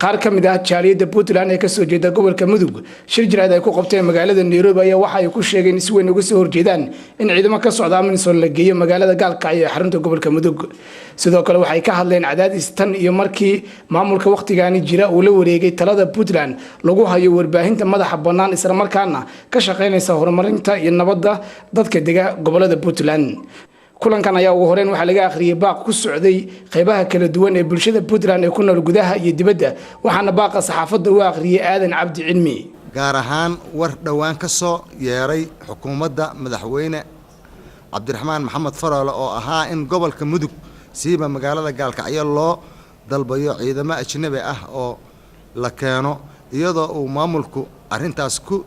qaar ka mid ah jaaliyada Puntland ee ka soo jeeda gobolka Mudug shir jiraad ay ku qabteen magaalada Nairobi ayaa waxa ay ku sheegeen si weyn uga soo horjeedaan in ciidamo ka socda Amisom la geeyo magaalada Gaalkacyo ee xarunta gobolka Mudug sidoo kale waxay ka hadleen cadaadis tan iyo markii maamulka waqtigaani jira uu la wareegay talada Puntland lagu hayo warbaahinta madaxa banaan isla markaana ka shaqeynaysa horumarinta iyo nabadda dadka deega gobolada Puntland kulankan ayaa ugu horeen waxa laga akhriyay baaq ku socday qaybaha kala duwan ee bulshada Puntland ee ku nool gudaha iyo dibadda waxaana baaqa saxaafadda uu akhriyay Aadan Cabdi Cilmi gaar ahaan war dhawaan ka soo yeeray xukuumadda madaxweyne Cabdiraxmaan Maxamed Faroole oo ahaa in gobolka Mudug siiba magaalada Gaalkacyo loo dalbayo ciidamo ajnabi ah oo la keeno iyadoo uu maamulku arintaas ku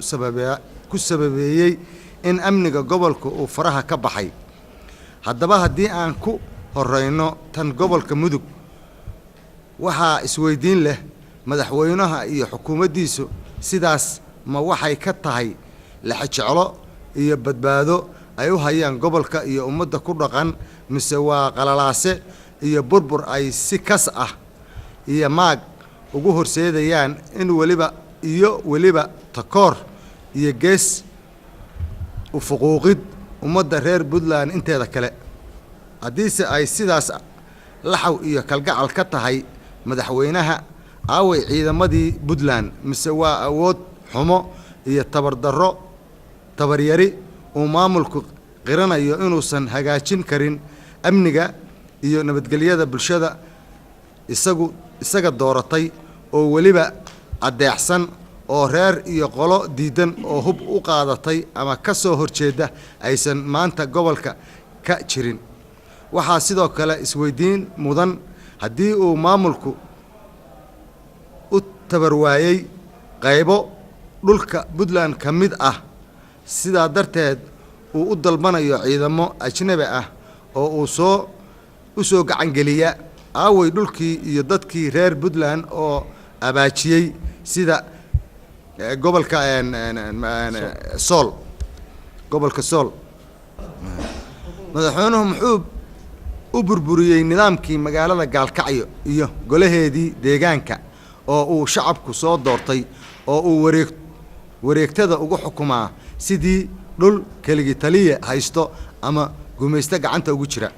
sababeeyay in amniga gobolka uu faraha ka baxay haddaba haddii aan ku horeyno tan gobolka Mudug waxaa isweydiin leh madaxweynaha iyo xukuumaddiisu sidaas ma waxay ka tahay la xajeclo iyo badbaado ay u hayaan gobolka iyo ummadda ku dhaqan mise waa qalalaase iyo burbur ay si kas ah iyo maag ugu horseedayaan in weliba takoor iyo gees u fuquuqid ummadda reer Puntland inteeda kale hadiise ay sidaas laxaw iyo kalgacal ka tahay madaxweynaha aaway ciidamadii Puntland mise waa awood xumo iyo tabaryari uu maamulku qiranayo inuusan hagaajin karin amniga iyo nabadgelyada bulshada isaga dooratay oo weliba adeecsan oo reer iyo qolo diidan oo hub u qaadatay ama ka soo horjeeda aysan maanta gobolka ka jirin waxaa sidoo kale isweydiin mudan haddii uu maamulku u tabarwaayay qaybo dhulka Puntland ka mid ah sidaa darteed uu u dalbanayo ciidamo ajnabi ah oo uu u soo gacan geliya aaway dhulkii iyo dadkii reer Puntland oo abaajiyay sida gobolka gobolka Sool madaxweynuhu muxuu u burburiyay nidaamkii magaalada Gaalkacyo iyo golaheedii deegaanka oo uu shacabku soo doortay oo uu wareegtada ugu xukumaa sidii dhul keligi taliye haysto ama gumaysta gacanta ugu jira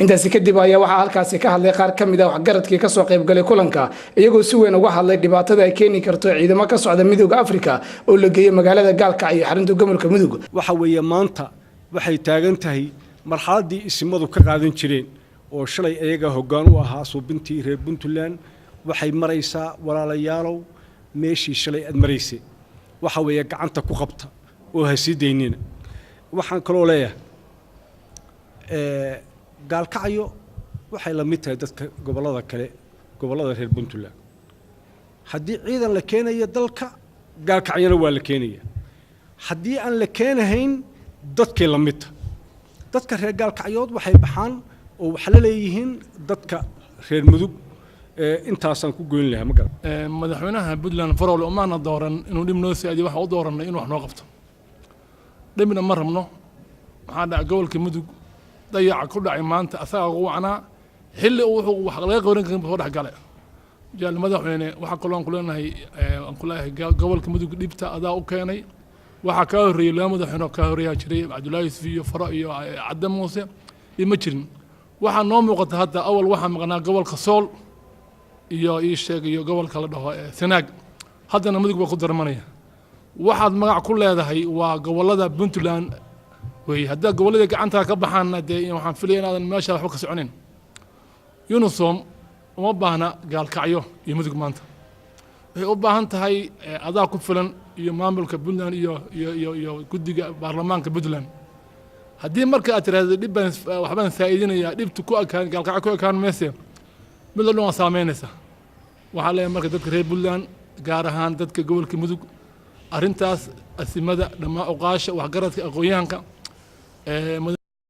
intaas kadib ayaa waxa halkaas ka hadlay qaar ka mid ah waxgaradkii ka soo qayb galay kulanka iyagoo si weyn uga hadlay dhibaatada ay keeni karto ciidamo ka socda Midowga Afrika oo la geeyay magaalada Gaalkacyo xarunta gobolka Mudug waxa weeye maanta waxay taagan tahay marxaladii isimadu ka qaadan jireen oo shalay ayaga hoggaan u ahaa suubintii reer Puntland waxay maraysaa walaalayaalow meeshii shalay aad maraysay waxa weeye gacanta ku qabta oo hasiideynina waxaan kaloo leeyahay Gaalkacyo waxay la mid tahay dadka gobolada reer Puntland haddii ciidan la keenayo dalka Gaalkacyona waa la keenaya haddii aan la keenahayn dadkii la mid dadka reer Gaalkacyood waxay baxaan oo waxa la leeyihiin dadka reer Mudug intaasan ku goyn lahaa ma garan madaxweynaha Puntland Faroole uma dooran inuu dhib noo saadiyo waxa uu dooranay inuu wax noo qabto dhibna ma rabno waxa dhac gobolka Mudug dayac ku dhacay maanta asaga ugu wacnaa xilli uu wax laga qoran karin soo dhaxgalay jaal madaxweyne waxa kaloon kuleenahay aan kulahay gobolka Mudug dhibta adaa u keenay waxa ka horeeyay la madaxweyne ka horeeyay jiray Cabdullaahi Isfiyo Faro iyo Cadde Muuse ima jirin waxa noo muuqata hadda awal waxa maqnaa gobolka Sool iyo sheegayo gobolka la dhaho Sanaag haddana Mudug waa ku darmanaya waxaad magac ku leedahay waa gobolada Puntland way hadda gobolada gacanta ka baxaana waxaan filayaa inaan meesha waxba ka soconin Unisom uma baahna Gaalkacyo iyo Mudug maanta waxay u baahan tahay adaa ku filan iyo maamulka Puntland iyo guddiga baarlamaanka Puntland haddii marka aad tiraahdo dhib waxbaan faa'iidinaya dhibtu ku akaan Gaalkacyo ku akaan meesha mid la dhuma saameynaysa waxa leeyahay marka dadka reer Puntland gaar ahaan dadka gobolka Mudug arintaas asimada dhamaa uqaasha waxgaradka aqoonyahanka